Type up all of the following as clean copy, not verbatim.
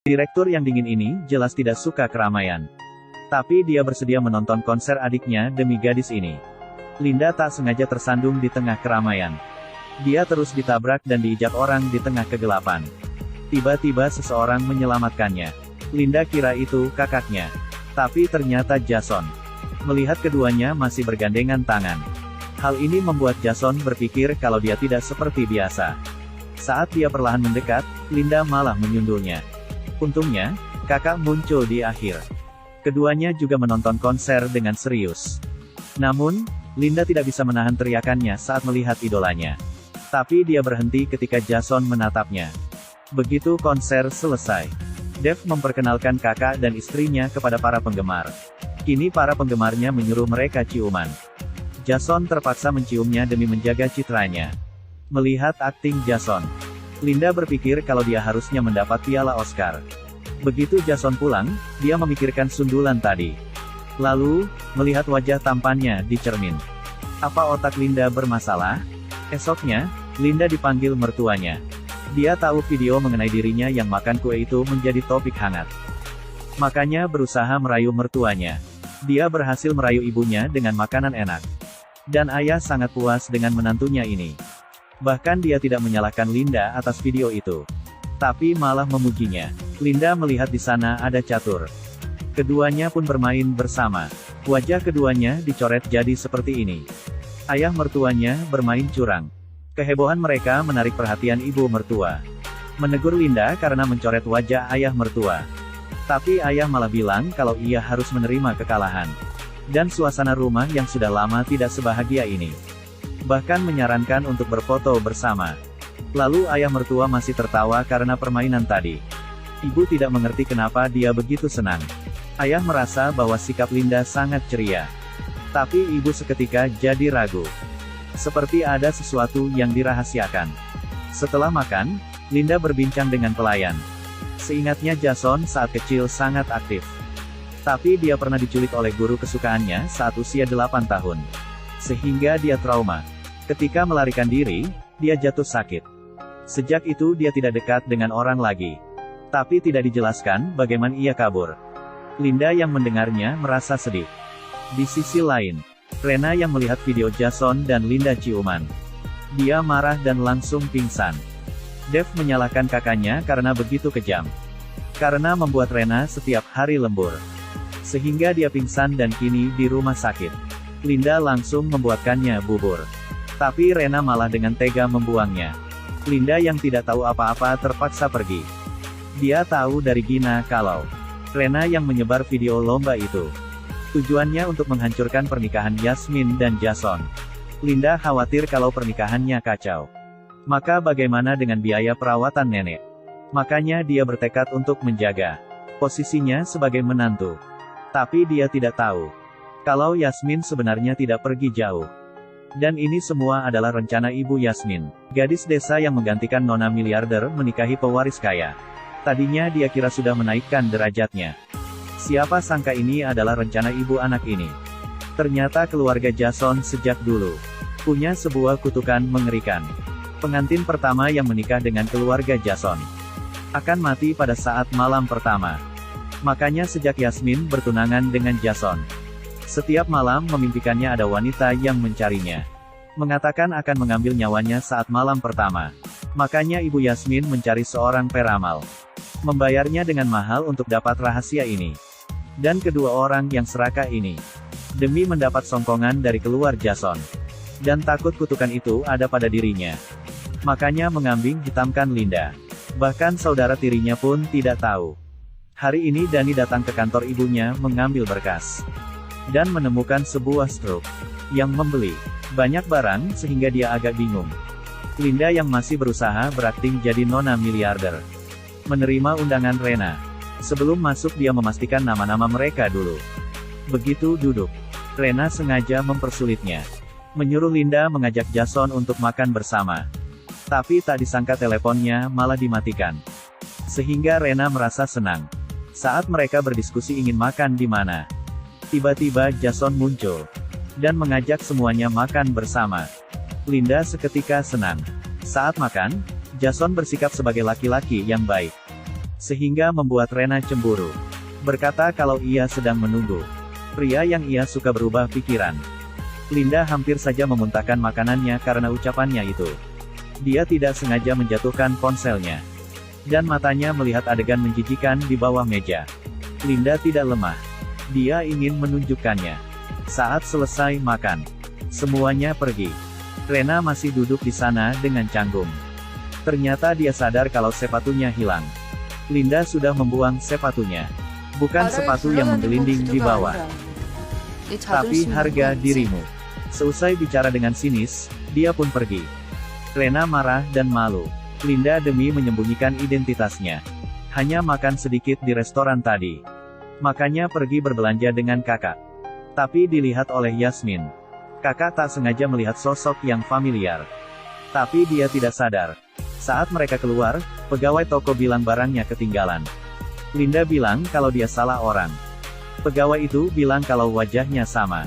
Direktur yang dingin ini jelas tidak suka keramaian. Tapi dia bersedia menonton konser adiknya demi gadis ini. Linda tak sengaja tersandung di tengah keramaian. Dia terus ditabrak dan diinjak orang di tengah kegelapan. Tiba-tiba seseorang menyelamatkannya. Linda kira itu kakaknya. Tapi ternyata Jason. Melihat keduanya masih bergandengan tangan. Hal ini membuat Jason berpikir kalau dia tidak seperti biasa. Saat dia perlahan mendekat, Linda malah menyundulnya. Untungnya, kakak muncul di akhir. Keduanya juga menonton konser dengan serius. Namun, Linda tidak bisa menahan teriakannya saat melihat idolanya. Tapi dia berhenti ketika Jason menatapnya. Begitu konser selesai, Dave memperkenalkan kakak dan istrinya kepada para penggemar. Kini para penggemarnya menyuruh mereka ciuman. Jason terpaksa menciumnya demi menjaga citranya. Melihat akting Jason, Linda berpikir kalau dia harusnya mendapat piala Oscar. Begitu Jason pulang, dia memikirkan sundulan tadi. Lalu, melihat wajah tampannya di cermin. Apa otak Linda bermasalah? Esoknya, Linda dipanggil mertuanya. Dia tahu video mengenai dirinya yang makan kue itu menjadi topik hangat. Makanya berusaha merayu mertuanya. Dia berhasil merayu ibunya dengan makanan enak. Dan ayah sangat puas dengan menantunya ini. Bahkan dia tidak menyalahkan Linda atas video itu. Tapi malah memujinya. Linda melihat di sana ada catur. Keduanya pun bermain bersama. Wajah keduanya dicoret jadi seperti ini. Ayah mertuanya bermain curang. Kehebohan mereka menarik perhatian ibu mertua. Menegur Linda karena mencoret wajah ayah mertua. Tapi ayah malah bilang kalau ia harus menerima kekalahan. Dan suasana rumah yang sudah lama tidak sebahagia ini. Bahkan menyarankan untuk berfoto bersama. Lalu ayah mertua masih tertawa karena permainan tadi. Ibu tidak mengerti kenapa dia begitu senang. Ayah merasa bahwa sikap Linda sangat ceria. Tapi ibu seketika jadi ragu. Seperti ada sesuatu yang dirahasiakan. Setelah makan, Linda berbincang dengan pelayan. Seingatnya Jason saat kecil sangat aktif. Tapi dia pernah diculik oleh guru kesukaannya saat usia 8 tahun. Sehingga dia trauma. Ketika melarikan diri, dia jatuh sakit. Sejak itu dia tidak dekat dengan orang lagi. Tapi tidak dijelaskan bagaimana ia kabur. Linda yang mendengarnya merasa sedih. Di sisi lain, Rena yang melihat video Jason dan Linda ciuman. Dia marah dan langsung pingsan. Dave menyalahkan kakaknya karena begitu kejam. Karena membuat Rena setiap hari lembur. Sehingga dia pingsan dan kini di rumah sakit. Linda langsung membuatkannya bubur. Tapi Rena malah dengan tega membuangnya. Linda yang tidak tahu apa-apa terpaksa pergi. Dia tahu dari Gina kalau Rena yang menyebar video lomba itu. Tujuannya untuk menghancurkan pernikahan Yasmin dan Jason. Linda khawatir kalau pernikahannya kacau. Maka bagaimana dengan biaya perawatan nenek? Makanya dia bertekad untuk menjaga posisinya sebagai menantu. Tapi dia tidak tahu kalau Yasmin sebenarnya tidak pergi jauh. Dan ini semua adalah rencana ibu Yasmin. Gadis desa yang menggantikan nona miliarder menikahi pewaris kaya. Tadinya dia kira sudah menaikkan derajatnya. Siapa sangka ini adalah rencana ibu anak ini. Ternyata keluarga Jason sejak dulu punya sebuah kutukan mengerikan. Pengantin pertama yang menikah dengan keluarga Jason akan mati pada saat malam pertama. Makanya sejak Yasmin bertunangan dengan Jason, setiap malam memimpikannya ada wanita yang mencarinya. Mengatakan akan mengambil nyawanya saat malam pertama. Makanya ibu Yasmin mencari seorang peramal. Membayarnya dengan mahal untuk dapat rahasia ini. Dan kedua orang yang serakah ini. Demi mendapat songkongan dari keluar Jason. Dan takut kutukan itu ada pada dirinya. Makanya mengambing hitamkan Linda. Bahkan saudara tirinya pun tidak tahu. Hari ini Dani datang ke kantor ibunya mengambil berkas. Dan menemukan sebuah struk yang membeli banyak barang sehingga dia agak bingung. Linda yang masih berusaha berakting jadi nona miliarder. Menerima undangan Rena. Sebelum masuk dia memastikan nama-nama mereka dulu. Begitu duduk, Rena sengaja mempersulitnya. Menyuruh Linda mengajak Jason untuk makan bersama. Tapi tak disangka teleponnya malah dimatikan. Sehingga Rena merasa senang. Saat mereka berdiskusi ingin makan di mana, tiba-tiba Jason muncul. Dan mengajak semuanya makan bersama. Linda seketika senang. Saat makan, Jason bersikap sebagai laki-laki yang baik. sehingga membuat Rena cemburu. Berkata kalau ia sedang menunggu pria yang ia suka berubah pikiran. Linda hampir saja memuntahkan makanannya karena ucapannya itu. Dia tidak sengaja menjatuhkan ponselnya. Dan matanya melihat adegan menjijikan di bawah meja. Linda tidak lemah. Dia ingin menunjukkannya. Saat selesai makan, semuanya pergi. Rena masih duduk di sana dengan canggung. Ternyata dia sadar kalau sepatunya hilang. Linda sudah membuang sepatunya. Bukan sepatu yang menggelinding di bawah, tapi harga dirimu. Seusai bicara dengan sinis, dia pun pergi. Rena marah dan malu. Linda demi menyembunyikan identitasnya. Hanya makan sedikit di restoran tadi. Makanya pergi berbelanja dengan kakak. Tapi dilihat oleh Yasmin. Kakak tak sengaja melihat sosok yang familiar. Tapi dia tidak sadar. Saat mereka keluar, pegawai toko bilang barangnya ketinggalan. Linda bilang kalau dia salah orang. Pegawai itu bilang kalau wajahnya sama.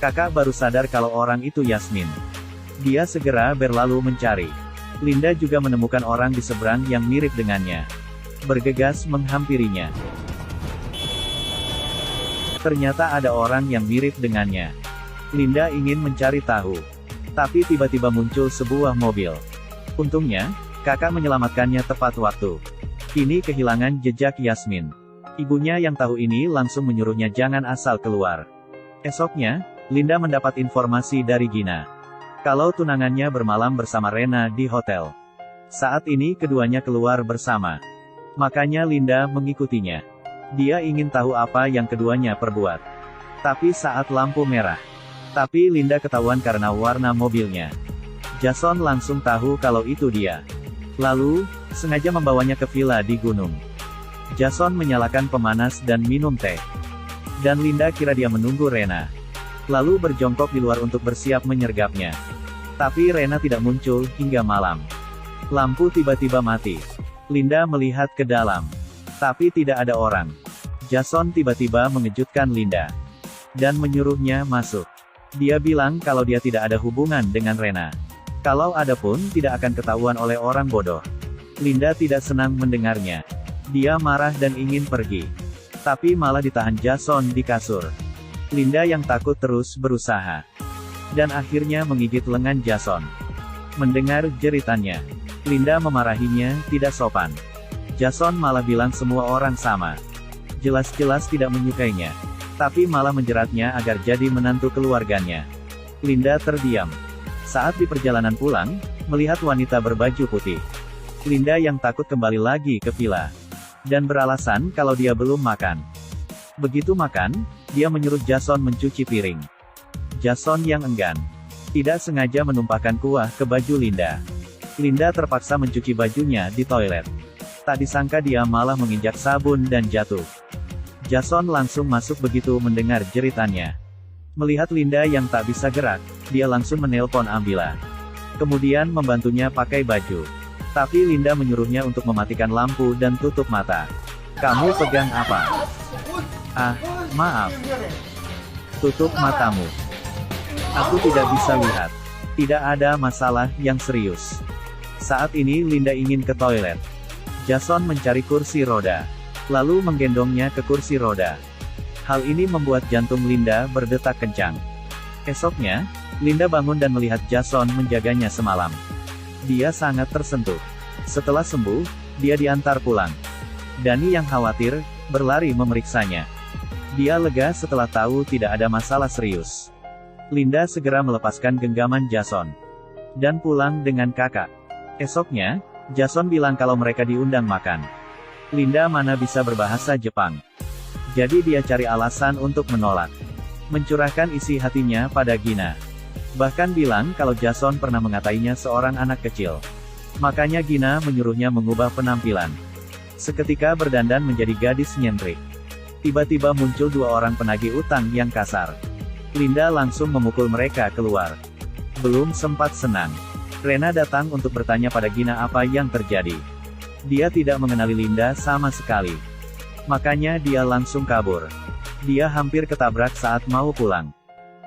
Kakak baru sadar kalau orang itu Yasmin. Dia segera berlalu mencari. Linda juga menemukan orang di seberang yang mirip dengannya. Bergegas menghampirinya. Ternyata ada orang yang mirip dengannya. Linda ingin mencari tahu. Tapi tiba-tiba muncul sebuah mobil. Untungnya, kakak menyelamatkannya tepat waktu. Kini kehilangan jejak Yasmin. Ibunya yang tahu ini langsung menyuruhnya jangan asal keluar. Esoknya, Linda mendapat informasi dari Gina. Kalau tunangannya bermalam bersama Rena di hotel. Saat ini keduanya keluar bersama. Makanya Linda mengikutinya. Dia ingin tahu apa yang keduanya perbuat. Tapi saat lampu merah. Tapi Linda ketahuan karena warna mobilnya. Jason langsung tahu kalau itu dia. Lalu, sengaja membawanya ke villa di gunung. Jason menyalakan pemanas dan minum teh. Dan Linda kira dia menunggu Rena. Lalu berjongkok di luar untuk bersiap menyergapnya. Tapi Rena tidak muncul hingga malam. Lampu tiba-tiba mati. Linda melihat ke dalam. Tapi tidak ada orang. Jason tiba-tiba mengejutkan Linda. Dan menyuruhnya masuk. Dia bilang kalau dia tidak ada hubungan dengan Rena. Kalau ada pun tidak akan ketahuan oleh orang bodoh. Linda tidak senang mendengarnya. Dia marah dan ingin pergi. Tapi malah ditahan Jason di kasur. Linda yang takut terus berusaha. Dan akhirnya menggigit lengan Jason. Mendengar jeritannya, Linda memarahinya, tidak sopan. Jason malah bilang semua orang sama. Jelas-jelas tidak menyukainya. Tapi malah menjeratnya agar jadi menantu keluarganya. Linda terdiam. Saat di perjalanan pulang, melihat wanita berbaju putih. Linda yang takut kembali lagi ke villa. Dan beralasan kalau dia belum makan. Begitu makan, dia menyuruh Jason mencuci piring. Jason yang enggan. Tidak sengaja menumpahkan kuah ke baju Linda. Linda terpaksa mencuci bajunya di toilet. Tak disangka dia malah menginjak sabun dan jatuh. Jason langsung masuk begitu mendengar jeritannya. Melihat Linda yang tak bisa gerak, dia langsung menelpon ambulan. Kemudian membantunya pakai baju. Tapi Linda menyuruhnya untuk mematikan lampu dan tutup mata. Kamu pegang apa? Ah, maaf. Tutup matamu. Aku tidak bisa lihat. Tidak ada masalah yang serius. Saat ini Linda ingin ke toilet. Jason mencari kursi roda. Lalu menggendongnya ke kursi roda. Hal ini membuat jantung Linda berdetak kencang. Esoknya, Linda bangun dan melihat Jason menjaganya semalam. Dia sangat tersentuh. Setelah sembuh, dia diantar pulang. Dani yang khawatir, berlari memeriksanya. Dia lega setelah tahu tidak ada masalah serius. Linda segera melepaskan genggaman Jason. Dan pulang dengan kakak. Esoknya, Jason bilang kalau mereka diundang makan. Linda mana bisa berbahasa Jepang. Jadi dia cari alasan untuk menolak. Mencurahkan isi hatinya pada Gina. Bahkan bilang kalau Jason pernah mengatainya seorang anak kecil. Makanya Gina menyuruhnya mengubah penampilan. Seketika berdandan menjadi gadis nyentrik. Tiba-tiba muncul dua orang penagih utang yang kasar. Linda langsung memukul mereka keluar. Belum sempat senang. Rena datang untuk bertanya pada Gina apa yang terjadi. Dia tidak mengenali Linda sama sekali. Makanya dia langsung kabur. Dia hampir ketabrak saat mau pulang.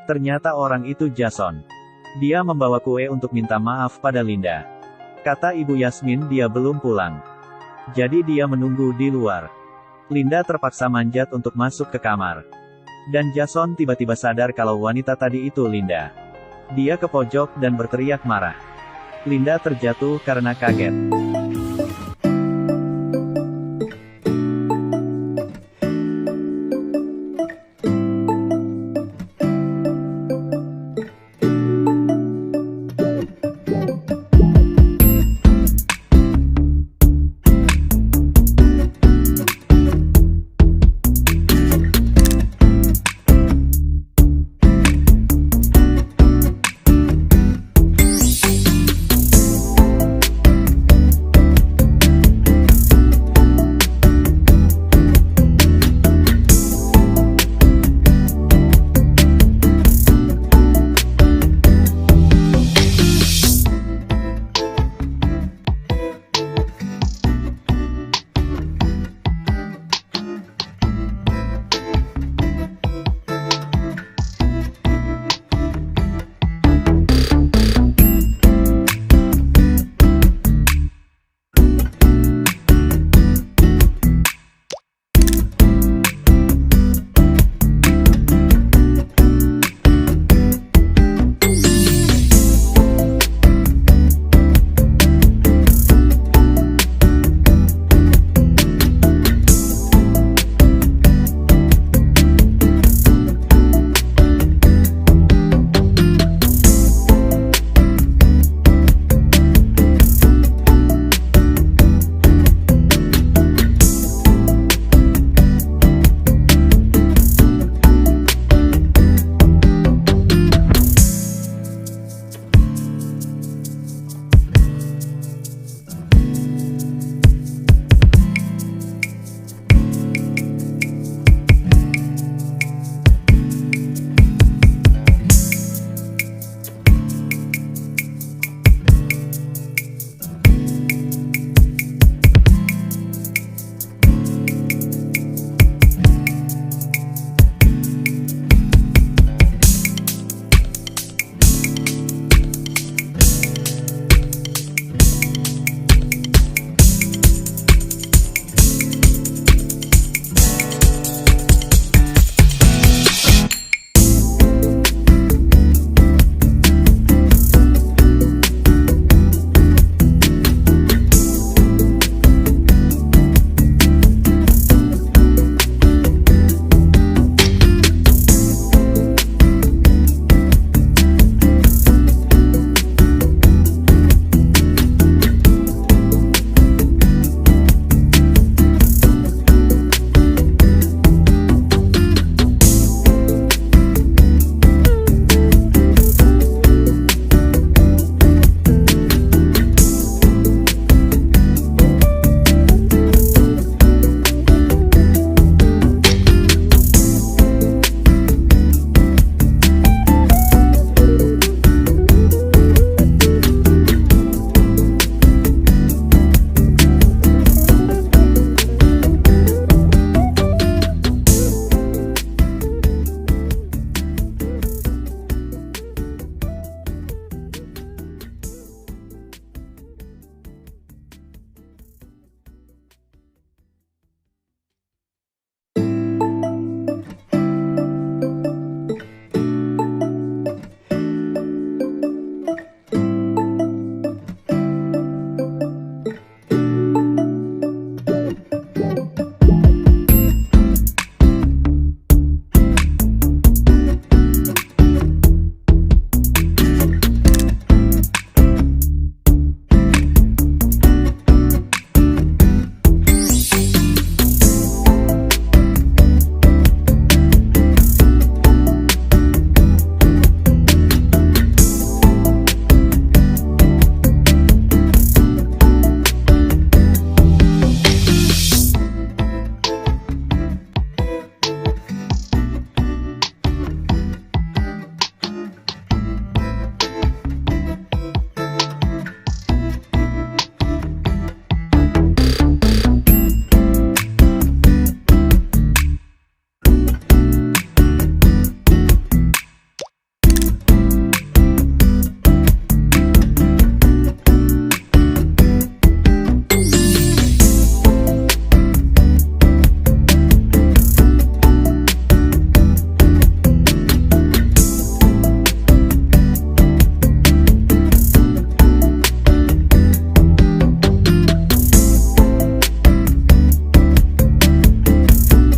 Ternyata orang itu Jason. Dia membawa kue untuk minta maaf pada Linda. Kata Ibu Yasmin dia belum pulang. Jadi dia menunggu di luar. Linda terpaksa manjat untuk masuk ke kamar. Dan Jason tiba-tiba sadar kalau wanita tadi itu Linda. Dia ke pojok dan berteriak marah. Linda terjatuh karena kaget.